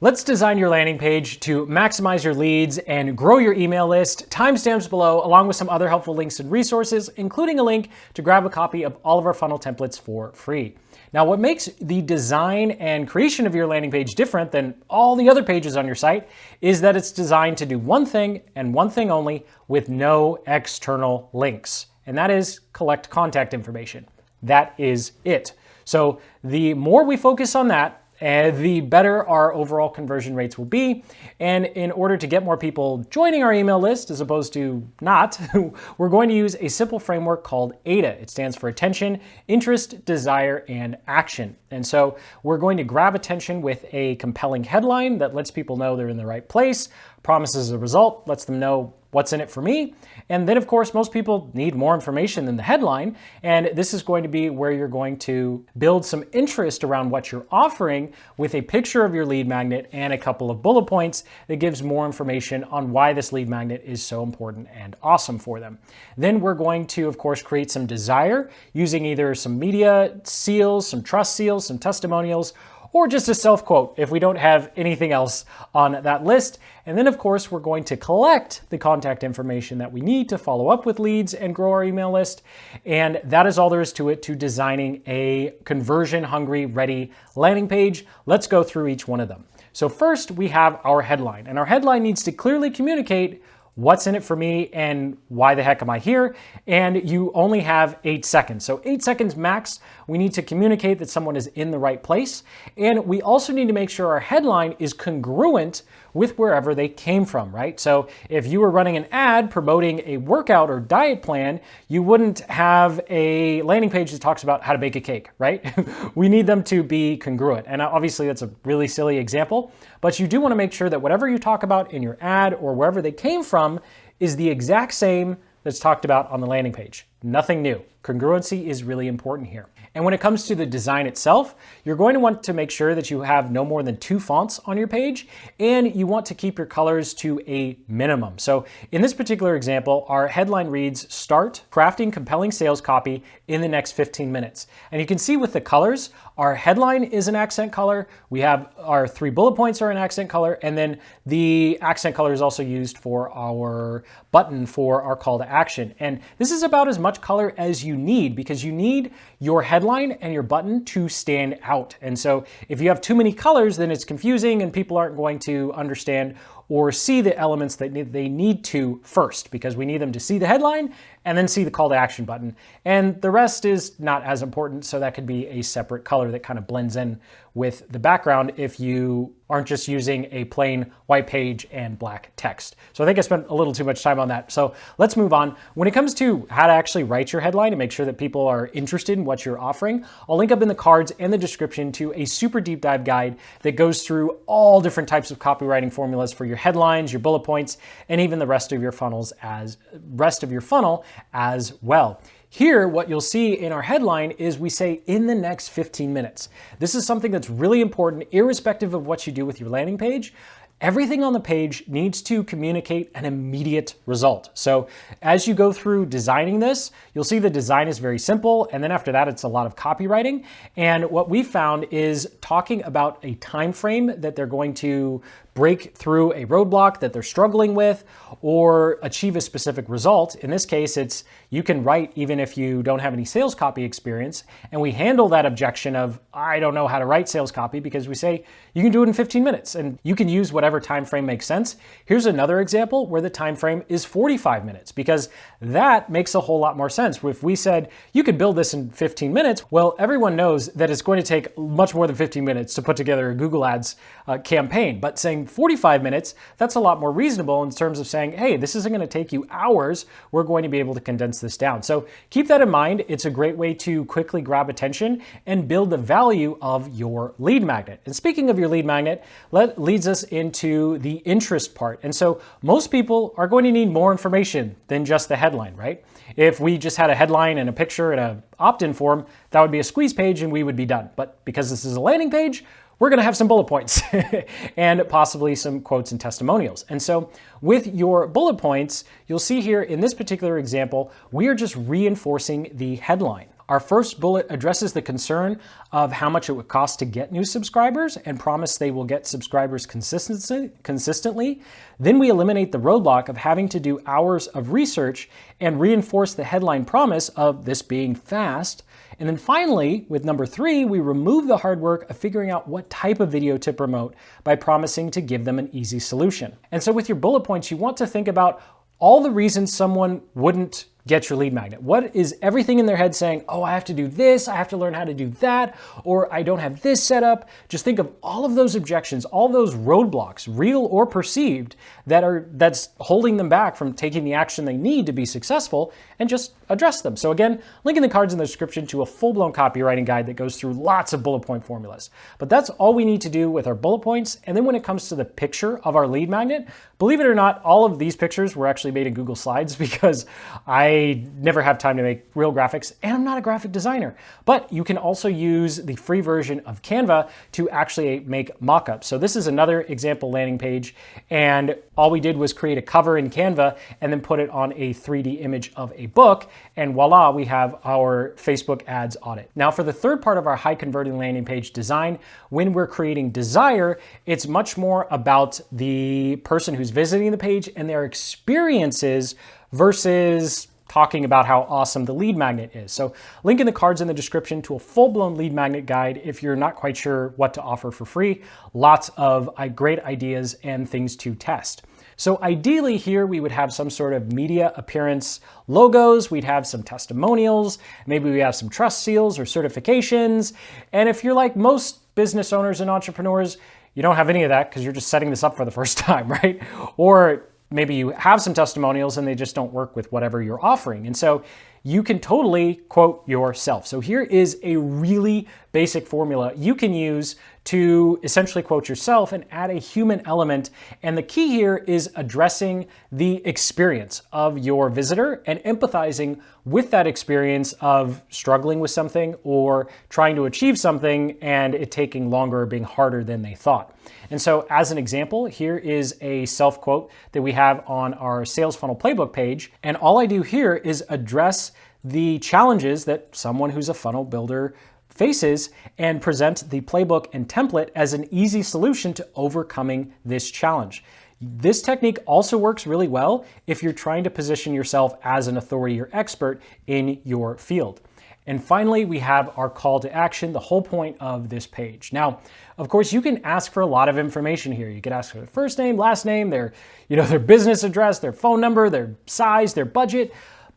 Let's design your landing page to maximize your leads and grow your email list. Timestamps below, along with some other helpful links and resources, including a link to grab a copy of all of our funnel templates for free. Now, what makes the design and creation of your landing page different than all the other pages on your site is that it's designed to do one thing and one thing only with no external links, and that is collect contact information. That is it. So the more we focus on that, the better our overall conversion rates will be. And in order to get more people joining our email list, as opposed to not, we're going to use a simple framework called AIDA. It stands for attention, interest, desire, and action. And so we're going to grab attention with a compelling headline that lets people know they're in the right place, promises a result, lets them know what's in it for me. And then, of course, most people need more information than the headline. And this is going to be where you're going to build some interest around what you're offering with a picture of your lead magnet and a couple of bullet points that gives more information on why this lead magnet is so important and awesome for them. Then we're going to, of course, create some desire using either some media seals, some trust seals, some testimonials, or just a self-quote if we don't have anything else on that list. And then, of course, we're going to collect the contact information that we need to follow up with leads and grow our email list. And that is all there is to it, to designing a conversion-hungry, ready landing page. Let's go through each one of them. So first, we have our headline. And our headline needs to clearly communicate what's in it for me and why the heck am I here? And you only have 8 seconds. So 8 seconds max, we need to communicate that someone is in the right place. And we also need to make sure our headline is congruent with wherever they came from, right? So if you were running an ad promoting a workout or diet plan, you wouldn't have a landing page that talks about how to bake a cake, right? We need them to be congruent. And obviously that's a really silly example, but you do want to make sure that whatever you talk about in your ad or wherever they came from is the exact same that's talked about on the landing page. Nothing new. Congruency is really important here. And when it comes to the design itself, you're going to want to make sure that you have no more than 2 fonts on your page, and you want to keep your colors to a minimum. So in this particular example, our headline reads, "Start crafting compelling sales copy in the next 15 minutes." And you can see with the colors, our headline is an accent color. We have our 3 bullet points are an accent color, and then the accent color is also used for our button for our call to action. And this is about as much color as you need, because you need your headline and your button to stand out. And so if you have too many colors, then it's confusing and people aren't going to understand or see the elements that they need to first, because we need them to see the headline and then see the call to action button. And the rest is not as important, so that could be a separate color that kind of blends in with the background if you aren't just using a plain white page and black text. So I think I spent a little too much time on that. So let's move on. When it comes to how to actually write your headline and make sure that people are interested in what you're offering, I'll link up in the cards and the description to a super deep dive guide that goes through all different types of copywriting formulas for your headlines, your bullet points, and even the rest of your funnel as well. Here, what you'll see in our headline is we say in the next 15 minutes. This is something that's really important, irrespective of what you do with your landing page. Everything on the page needs to communicate an immediate result. So as you go through designing this, you'll see the design is very simple. And then after that, it's a lot of copywriting. And what we found is talking about a time frame that they're going to break through a roadblock that they're struggling with or achieve a specific result. In this case, it's you can write even if you don't have any sales copy experience. And we handle that objection of, I don't know how to write sales copy, because we say you can do it in 15 minutes and you can use whatever time frame makes sense. Here's another example where the time frame is 45 minutes, because that makes a whole lot more sense. If we said you could build this in 15 minutes, well, everyone knows that it's going to take much more than 15 minutes to put together a Google Ads campaign. But saying 45 minutes, that's a lot more reasonable in terms of saying, hey, this isn't going to take you hours. We're going to be able to condense this down. So keep that in mind. It's a great way to quickly grab attention and build the value of your lead magnet. And speaking of your lead magnet, leads us into the interest part. And so most people are going to need more information than just the headline, right? If we just had a headline and a picture and an opt-in form, that would be a squeeze page and we would be done. But because this is a landing page, we're going to have some bullet points and possibly some quotes and testimonials. And so with your bullet points, you'll see here in this particular example, we are just reinforcing the headline. Our first bullet addresses the concern of how much it would cost to get new subscribers and promise they will get subscribers consistently. Then we eliminate the roadblock of having to do hours of research and reinforce the headline promise of this being fast. And then finally, with number 3, we remove the hard work of figuring out what type of video to promote by promising to give them an easy solution. And so with your bullet points, you want to think about all the reasons someone wouldn't get your lead magnet. What is everything in their head saying, oh, I have to do this, I have to learn how to do that, or I don't have this set up. Just think of all of those objections, all those roadblocks, real or perceived, that's holding them back from taking the action they need to be successful, and just address them. So again, link in the cards in the description to a full-blown copywriting guide that goes through lots of bullet point formulas. But that's all we need to do with our bullet points. And then when it comes to the picture of our lead magnet, believe it or not, all of these pictures were actually made in Google Slides because I never have time to make real graphics, and I'm not a graphic designer. But you can also use the free version of Canva to actually make mock-ups. So this is another example landing page, and all we did was create a cover in Canva and then put it on a 3D image of a book, and voila, we have our Facebook ads audit. Now for the third part of our high converting landing page design, when we're creating desire, it's much more about the person who's visiting the page and their experiences versus talking about how awesome the lead magnet is. So link in the cards in the description to a full-blown lead magnet guide if you're not quite sure what to offer for free. Lots of great ideas and things to test. So ideally here we would have some sort of media appearance logos, we'd have some testimonials, maybe we have some trust seals or certifications. And if you're like most business owners and entrepreneurs, you don't have any of that because you're just setting this up for the first time, right? Or maybe you have some testimonials and they just don't work with whatever you're offering. And so you can totally quote yourself. So here is a really basic formula you can use to essentially quote yourself and add a human element. And the key here is addressing the experience of your visitor and empathizing with that experience of struggling with something or trying to achieve something and it taking longer or being harder than they thought. And so as an example, here is a self-quote that we have on our sales funnel playbook page. And all I do here is address the challenges that someone who's a funnel builder faces and present the playbook and template as an easy solution to overcoming this challenge. This technique also works really well if you're trying to position yourself as an authority or expert in your field. And finally, we have our call to action, the whole point of this page. Now, of course, you can ask for a lot of information here. You could ask for their first name, last name, their business address, their phone number, their size, their budget.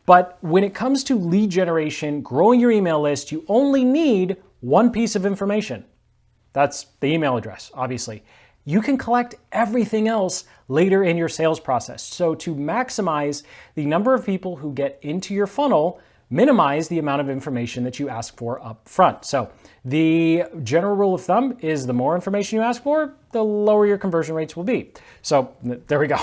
But when it comes to lead generation, growing your email list, you only need one piece of information. That's the email address, obviously. You can collect everything else later in your sales process. So to maximize the number of people who get into your funnel, minimize the amount of information that you ask for up front. So the general rule of thumb is the more information you ask for, the lower your conversion rates will be. So there we go.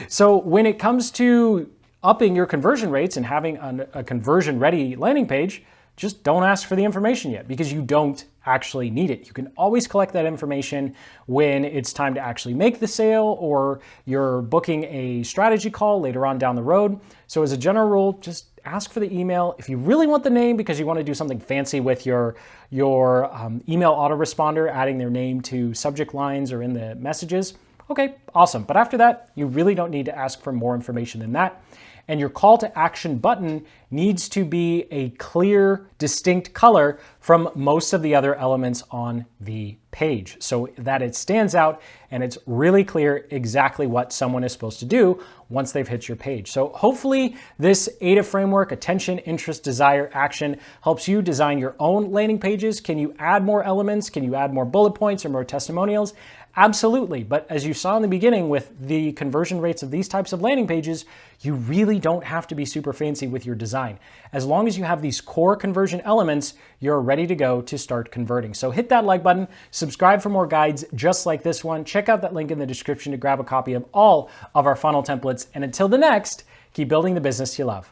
So when it comes to upping your conversion rates and having a conversion ready landing page, just don't ask for the information yet because you don't actually need it. You can always collect that information when it's time to actually make the sale or you're booking a strategy call later on down the road. So as a general rule, just ask for the email. If you really want the name because you want to do something fancy with your email autoresponder, adding their name to subject lines or in the messages, okay, awesome. But after that, you really don't need to ask for more information than that. And your call to action button needs to be a clear, distinct color from most of the other elements on the page so that it stands out and it's really clear exactly what someone is supposed to do once they've hit your page. So hopefully this AIDA framework, attention, interest, desire, action, helps you design your own landing pages. Can you add more elements? Can you add more bullet points or more testimonials? Absolutely, but as you saw in the beginning with the conversion rates of these types of landing pages, you really don't have to be super fancy with your design. As long as you have these core conversion elements, you're ready to go to start converting. So hit that like button, subscribe for more guides just like this one. Check out that link in the description to grab a copy of all of our funnel templates. And until the next, keep building the business you love.